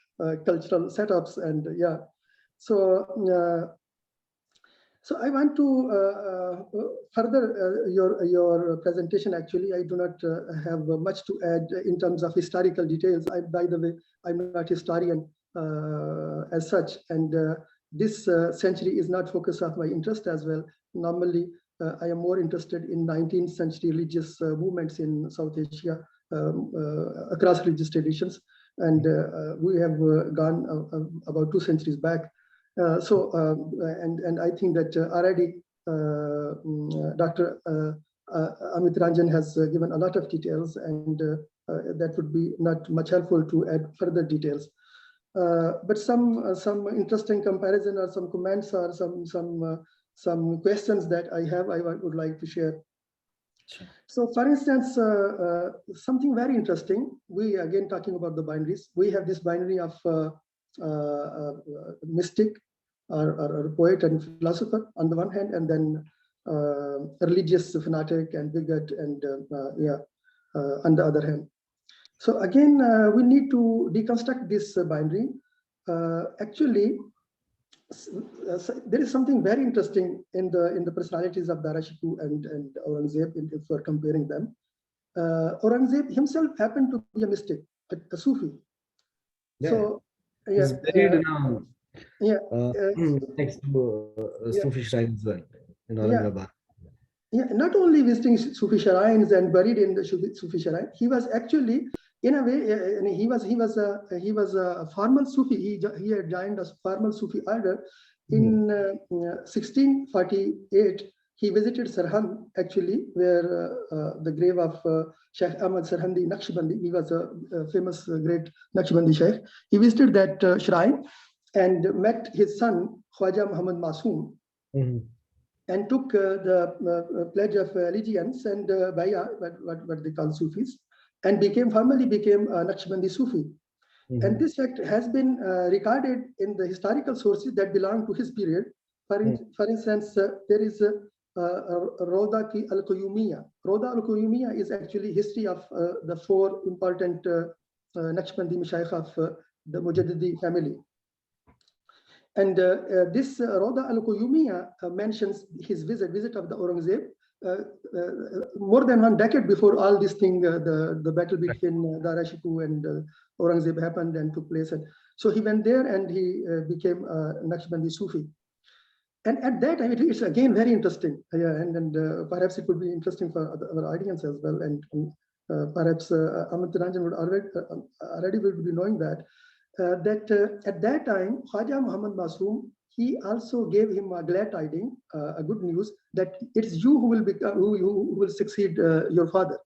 cultural setups, and yeah. So I want to further your presentation. Actually, I do not have much to add in terms of historical details. By the way, I'm not a historian as such, and this century is not focus of my interest as well. Normally, I am more interested in 19th century religious movements in South Asia, across religious traditions, and we have gone about 2 centuries back. And I think that already Dr. Amit Ranjan has given a lot of details, and that would be not much helpful to add further details. But some interesting comparison or some comments or some questions that I have, I would like to share. Sure. So, for instance, something very interesting. We again talking about the binaries. We have this binary of mystic or poet and philosopher on the one hand, and then religious fanatic and bigot and on the other hand. So again, we need to deconstruct this binary. Actually, there is something very interesting in the personalities of Dara Shikoh and Aurangzeb if we're comparing them. Aurangzeb himself happened to be a mystic, a Sufi. Yeah. So He's buried next to Sufi shrine as well in Aurangabad. Yeah, not only visiting Sufi shrines and buried in the Sufi shrine, he was actually, in a way, he was a formal Sufi. He had joined a formal Sufi order. In 1648, he visited Sarhand, actually, where the grave of Sheikh Ahmad Sarhandi Naqshbandi. He was a famous great Naqshbandi Sheikh. He visited that shrine and met his son Khwaja Muhammad Masoom. And took the pledge of allegiance and baya, what they call Sufis, and formally became a Naqshbandi Sufi. And this fact has been recorded in the historical sources that belong to his period. For instance, there is Roda al-Quyumiya. Roda al-Quyumiya is actually history of the 4 important Naqshbandi Mashaykh of the Mujaddidi family. And this Roda al-Quyumiya mentions his visit of the Aurangzeb more than 1 decade before all this thing, the battle between Dara Shikoh and Aurangzeb happened and took place. And so he went there and he became a Naqshbandi Sufi. And at that time, it's again very interesting. And perhaps it would be interesting for our audience as well. And perhaps Amit Ranjan would already will be knowing that. At that time, Khwaja Muhammad Masoom, he also gave him a glad tiding, a good news that it's you who will become, who will succeed your father.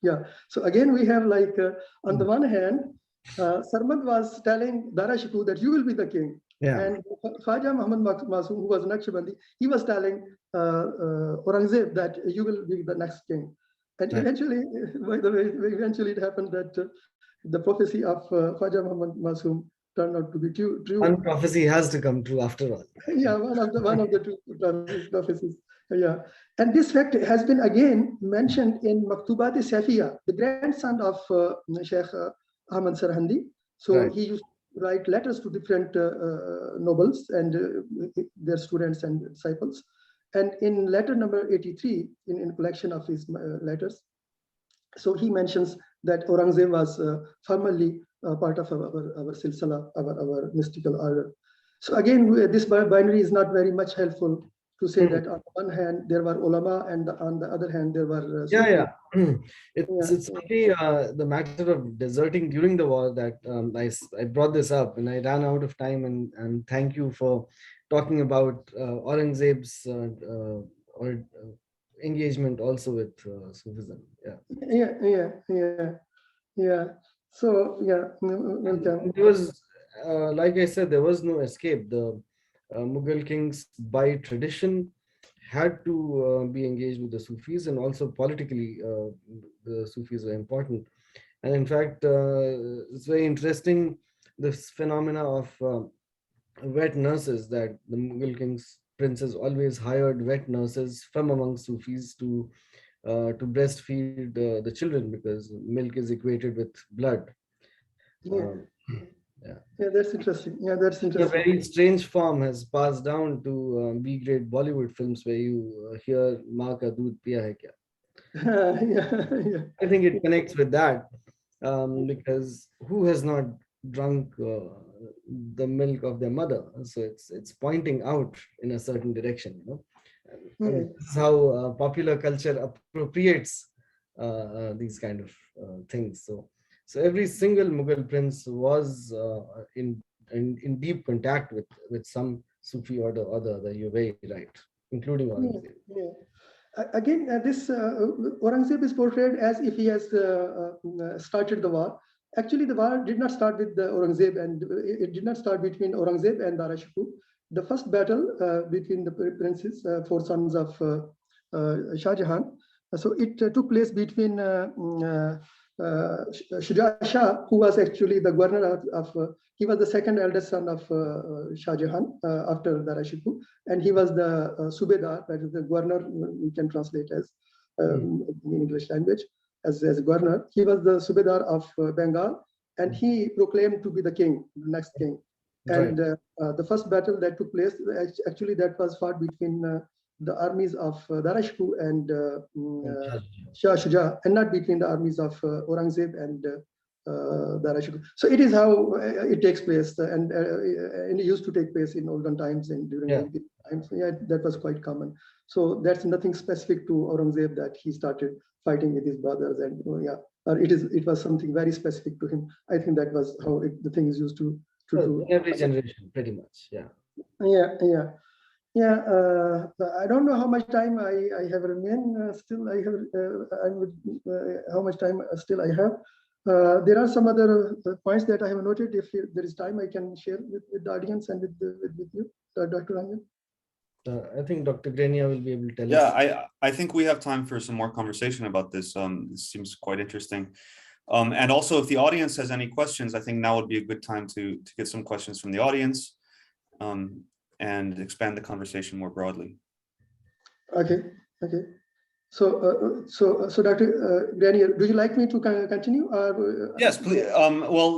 Yeah. So again, we have like on the one hand, Sarmad was telling Dara Shikoh that you will be the king. Yeah. And Khwaja Muhammad Masoom, who was Naqshbandi, he was telling Aurangzeb that you will be the next king. And eventually, by the way, eventually it happened that the prophecy of Khwaja Muhammad Masoom turned out to be true. One prophecy has to come true after all. Yeah, one of the 2 prophecies. Yeah, and this fact has been again mentioned in Maktubat Safiya, the grandson of Sheikh Ahmad Sarhandi. So he used to write letters to different nobles and their students and disciples. And in letter number 83, in collection of his letters, so he mentions that Aurangzeb was formerly part of our silsila, our mystical order. So again, this binary is not very much helpful to say that on one hand there were ulama and on the other hand there were It's only the matter of deserting during the war that I brought this up and I ran out of time, and thank you for talking about Aurangzeb's engagement also with Sufism. So there was like I said, there was no escape. The Mughal kings by tradition had to be engaged with the Sufis, and also politically the Sufis were important. And in fact, it's very interesting, this phenomena of wet nurses, that the Mughal kings, princes always hired wet nurses from among Sufis to breastfeed the children, because milk is equated with blood. Yeah, that's interesting. Yeah, that's A interesting. very strange form has passed down to B-grade Bollywood films where you hear "Maa ka doodh piya hai kya." Yeah. I think it connects with that because who has not drunk the milk of their mother? So it's pointing out in a certain direction, you know. And this is how popular culture appropriates these kind of things. So every single Mughal prince was in deep contact with some Sufi order or the other. You're very right, including Aurangzeb. Yeah. Again, this Aurangzeb is portrayed as if he has started the war. Actually, the war did not start with the Aurangzeb, and it did not start between Aurangzeb and Dara Shikoh. The first battle between the princes, four sons of Shah Jahan. So it took place between Shuja Shah, who was actually the governor of he was the second eldest son of Shah Jahan after Dara Shikoh, and he was the Subedar, that is the governor, we can translate as in English language, as governor. He was the Subedar of Bengal, and he proclaimed to be the king, the next king. And the first battle that took place, actually that was fought between the armies of Dara Shikoh and Shah Shuja, and not between the armies of Aurangzeb and Dara Shikoh. So it is how it takes place, and it used to take place in olden times and during Olympic times. Yeah, that was quite common. So that's nothing specific to Aurangzeb that he started fighting with his brothers, and it was something very specific to him. I think that was how the thing is used to do. Every generation, pretty much. Yeah. I don't know how much time I have remained. Still, I have. How much time still I have? There are some other points that I have noted. If there is time, I can share with the audience and with you, Dr. Ranjan. I think Dr. Grenier will be able to tell us. Yeah, I think we have time for some more conversation about this. This seems quite interesting. And also, if the audience has any questions, I think now would be a good time to get some questions from the audience and expand the conversation more broadly. Okay. So, Dr. Grenier, do you like me to continue? Or, yes, please. Well,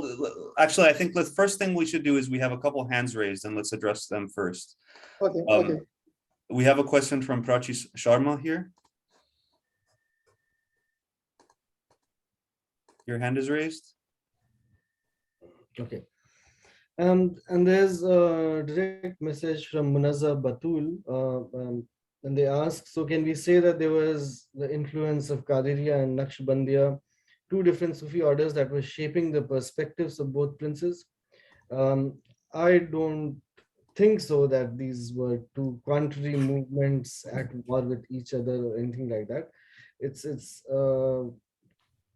actually, I think the first thing we should do is we have a couple of hands raised, and let's address them first. Okay. We have a question from Prachi Sharma here. Your hand is raised. Okay. And there's a direct message from Munazza Batul. And they ask, so can we say that there was the influence of Qadiriya and Naqshbandiya, two different Sufi orders that were shaping the perspectives of both princes? I don't think so, that these were two contrary movements at war with each other or anything like that. It's a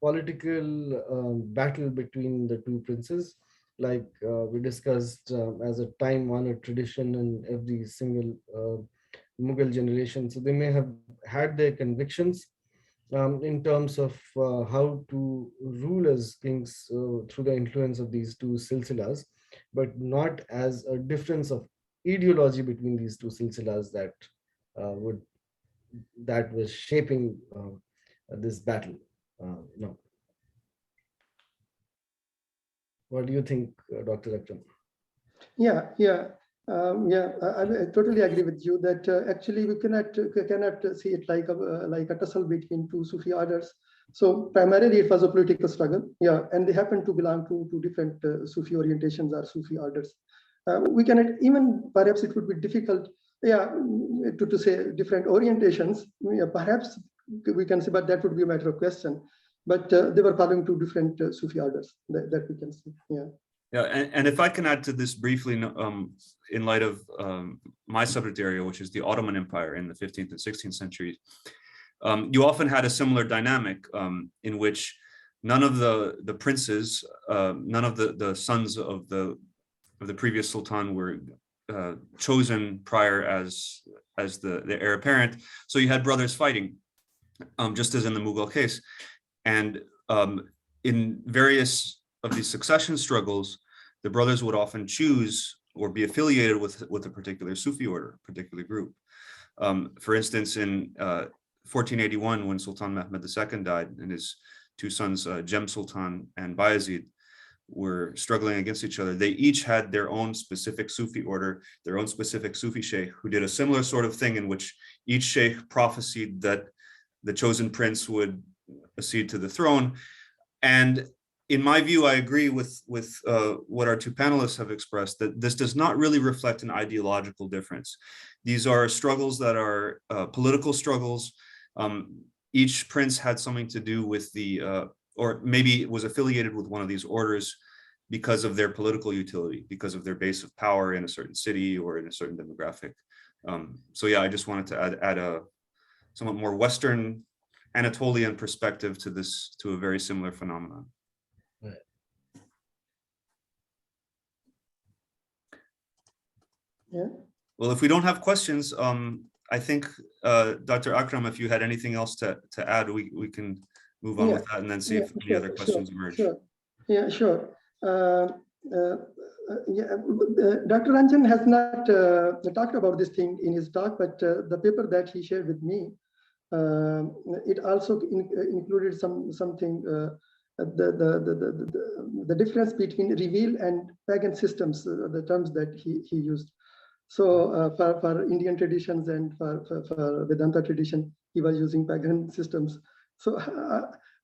political battle between the two princes, like we discussed as a time-honored tradition in every single Mughal generation. So they may have had their convictions in terms of how to rule as kings through the influence of these two silsilas, but not as a difference of ideology between these two silsilas that was shaping this battle. No. What do you think, Dr. Akram? I totally agree with you that actually we cannot see it like a tussle between two Sufi orders. So primarily it was a political struggle, and they happen to belong to different Sufi orientations or Sufi orders. We cannot, even perhaps it would be difficult, to say different orientations. Perhaps we can say, but that would be a matter of question. But they were following two different Sufi orders that we can see. Yeah, and if I can add to this briefly, in light of my subject area, which is the Ottoman Empire in the 15th and 16th centuries, you often had a similar dynamic in which none of the princes, none of the sons of the previous sultan were chosen prior as the heir apparent. So you had brothers fighting, just as in the Mughal case. And in various of these succession struggles, the brothers would often choose or be affiliated with a particular Sufi order, particular group. For instance, in 1481, when Sultan Mehmed II died, and his two sons, Jem Sultan and Bayezid, were struggling against each other, they each had their own specific Sufi order, their own specific Sufi sheikh, who did a similar sort of thing in which each sheikh prophesied that the chosen prince would accede to the throne. And in my view, I agree with what our two panelists have expressed, that this does not really reflect an ideological difference. These are struggles that are political struggles. Each prince had something to do with the, or maybe was affiliated with one of these orders because of their political utility, because of their base of power in a certain city or in a certain demographic. So yeah, I just wanted to add a somewhat more Western Anatolian perspective to this, to a very similar phenomenon. Right. Yeah. Well, if we don't have questions, I think, Dr. Akram, if you had anything else to add, we can move on with that and then see if any other questions emerge. Sure. Yeah, sure. Dr. Ranjan has not talked about this thing in his talk, but the paper that he shared with me, it also included something, the difference between reveal and pagan systems, the terms that he used. So for Indian traditions and for Vedanta tradition, he was using pagan systems. So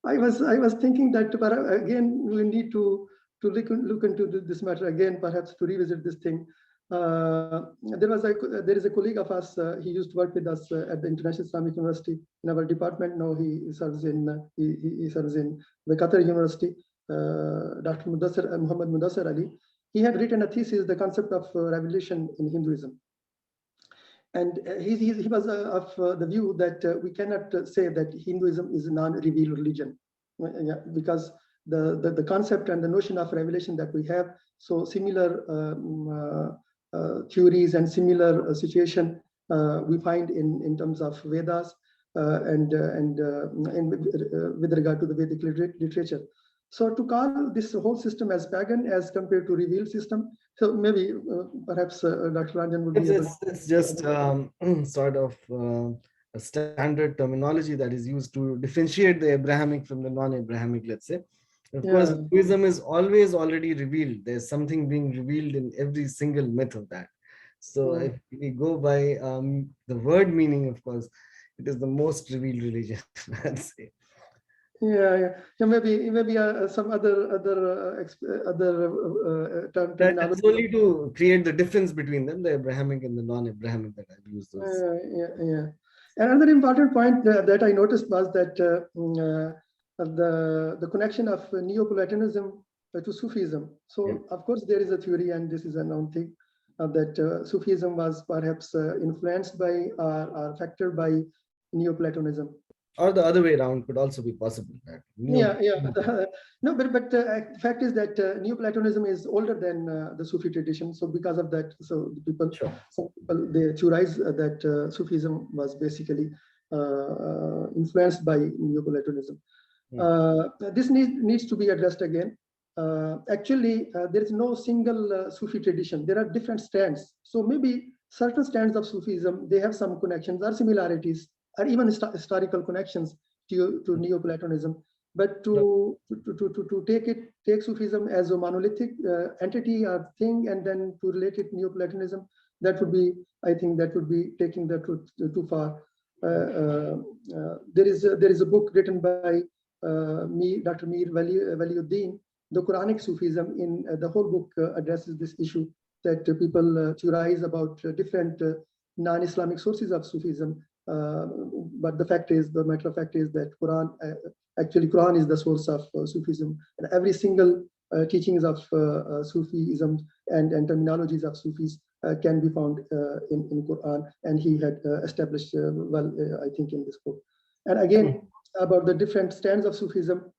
I was thinking that again we need to look into this matter again, perhaps to revisit this thing. There is a colleague of us. He used to work with us at the International Islamic University in our department. Now he serves in the Qatar University. Dr. Muhammad Mudassir Ali. He had written a thesis, the concept of revelation in Hinduism. And he was of the view that we cannot say that Hinduism is a non-revealed religion, because the concept and the notion of revelation that we have, so similar theories and similar situation we find in terms of Vedas and with regard to the Vedic literature. So to call this whole system as pagan as compared to revealed system, so maybe perhaps Dr. Ranjan would be able. It's just sort of a standard terminology that is used to differentiate the Abrahamic from the non-Abrahamic, let's say. Of course, Buddhism is always already revealed. There's something being revealed in every single myth of that. So if we go by the word meaning, of course, it is the most revealed religion, I'd say. Yeah. Maybe some other terminology. That's only to create the difference between them, the Abrahamic and the non-Abrahamic, that I've used those. Yeah. Another important point that I noticed was that the connection of Neoplatonism to Sufism. So of course there is a theory, and this is a known thing, that Sufism was perhaps influenced by or factored by Neoplatonism. Or the other way around could also be possible. No, but the fact is that Neoplatonism is older than the Sufi tradition. So because of that, so some people they theorize that Sufism was basically influenced by Neoplatonism. This needs to be addressed again. Actually, there is no single Sufi tradition. There are different strands. So maybe certain strands of Sufism, they have some connections or similarities, or even historical connections to Neoplatonism. But to take Sufism as a monolithic entity or thing, and then to relate it to Neoplatonism, that would be, I think, that would be taking the truth too far. There is a book written by Dr. Mir Waliuddin, the Quranic Sufism. In the whole book addresses this issue, that people theorize about different non-Islamic sources of Sufism. But the matter of fact is that Quran is the source of Sufism, and every single teachings of Sufism and terminologies of Sufis can be found in Quran, and he had established I think in this book. And again, about the different strands of Sufism,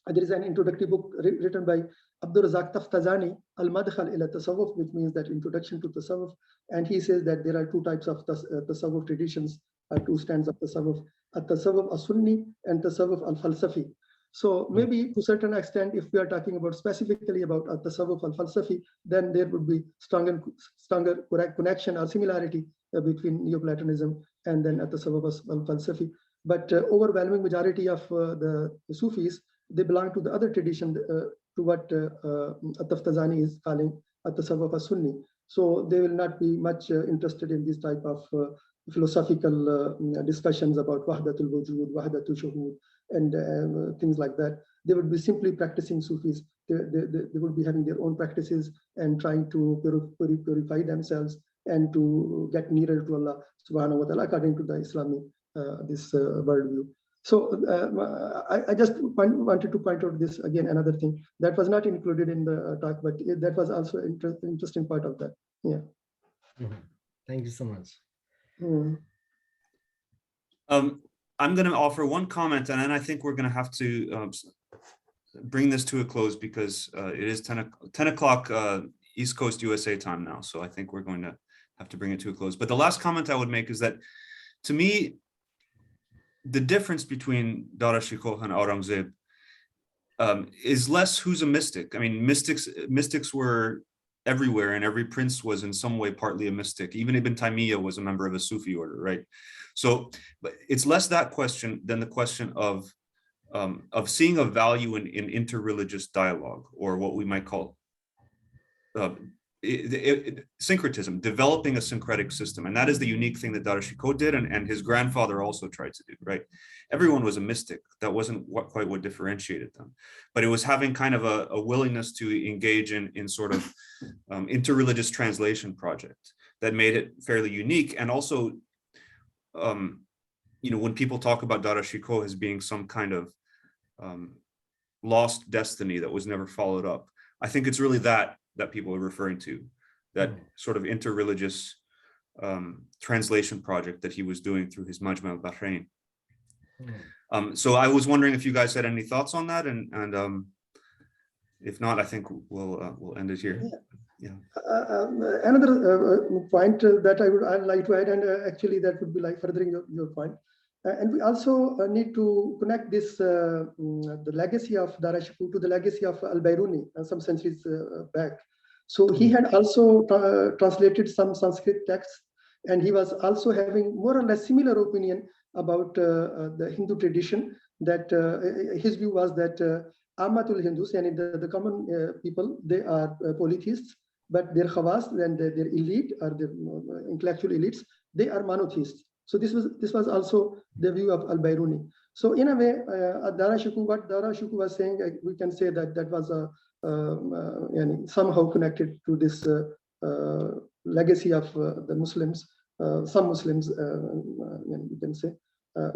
there is an introductory book written by Abdul Razak Taftazani, Al-Madkhal ila Tasawwuf, which means that introduction to Tasawwuf. And he says that there are two types of Tasawwuf traditions, two strands of Tasawwuf, At-Tasawwuf as-Sunni and Tasawwuf al-Falsafi. So maybe to a certain extent, if we are talking about specifically about At-Tasawwuf al-Falsafi, then there would be stronger connection or similarity between Neoplatonism and then At-Tasawwuf al-Falsafi. But overwhelming majority of the Sufis, they belong to the other tradition, to what At-Taftazani is calling At-Tasawwuf as-Sunni. So they will not be much interested in this type of philosophical discussions about Wahdatul Wujud, Wahdatul Shuhud, and things like that. They would be simply practicing Sufis. They would be having their own practices and trying to purify themselves and to get nearer to Allah subhanahu wa ta'ala according to the Islamic this worldview. So I just wanted to point out this again, another thing that was not included in the talk, but that was also interesting part of that. Yeah. Thank you so much. I'm going to offer one comment, and then I think we're going to have to bring this to a close because it is 10 o'clock East Coast USA time now. So I think we're going to have to bring it to a close. But the last comment I would make is that, to me, the difference between Dara Shikoh and Aurangzeb is less who's a mystic. I mean, mystics were everywhere, and every prince was in some way partly a mystic. Even Ibn Taymiyyah was a member of a Sufi order, right? So but it's less that question than the question of seeing a value in interreligious dialogue, or what we might call syncretism, developing a syncretic system. And that is the unique thing that Dara Shikoh did, and his grandfather also tried to do, right? Everyone was a mystic. That wasn't quite what differentiated them, but it was having kind of a willingness to engage in sort of interreligious translation project that made it fairly unique. And also, when people talk about Dara Shikoh as being some kind of lost destiny that was never followed up, I think it's really that people are referring to, that sort of interreligious translation project that he was doing through his Majma al-Bahrain. So I was wondering if you guys had any thoughts on that, and if not, I think we'll end it here. Yeah. Another point that I'd like to add, and actually that would be like furthering your point. And we also need to connect this the legacy of Dara Shikoh to the legacy of Al-Bairuni some centuries back. So he had also translated some Sanskrit texts, and he was also having more or less similar opinion about the Hindu tradition. That his view was that Amatul Hindus, and the common people, they are polytheists, but their khawas and their elite, or their intellectual elites, they are monotheists. So this was also the view of Al-Bairuni. So in a way, what Dara Shikoh was saying, we can say that was somehow connected to this legacy of the Muslims, some Muslims, you can say,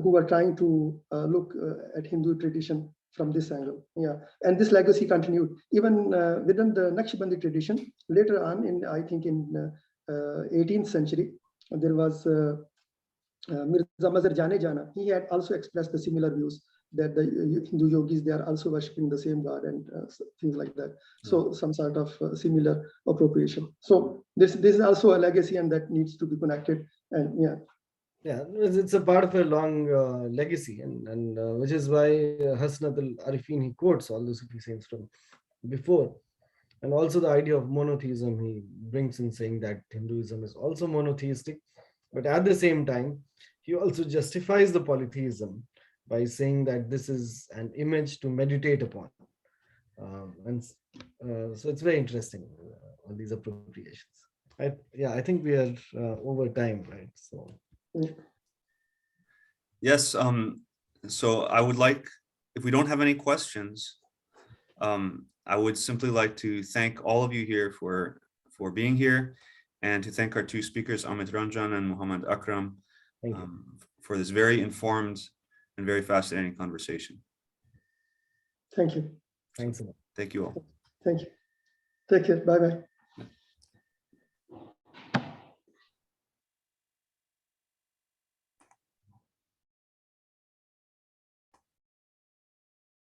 who were trying to look at Hindu tradition from this angle. Yeah, and this legacy continued even within the Naqshbandi tradition. Later on, I think in 18th century, there was Mirza Mazhar Jane Jana. He had also expressed the similar views that the Hindu yogis, they are also worshipping the same God and things like that. So some sort of similar appropriation. So this is also a legacy, and that needs to be connected. And yeah, it's a part of a long legacy, and which is why Hasnat al-Arifin, he quotes all the Sufi saints from before. And also the idea of monotheism he brings in, saying that Hinduism is also monotheistic. But at the same time, he also justifies the polytheism by saying that this is an image to meditate upon. So it's very interesting, all these appropriations. I think we are over time, right? So yes. So I would like, if we don't have any questions, I would simply like to thank all of you here for being here, and to thank our two speakers, Amit Ranjan and Muhammad Akram, for this very informed and very fascinating conversation. Thank you. Thanks a lot. Thank you all. Thank you. Take care. Bye-bye.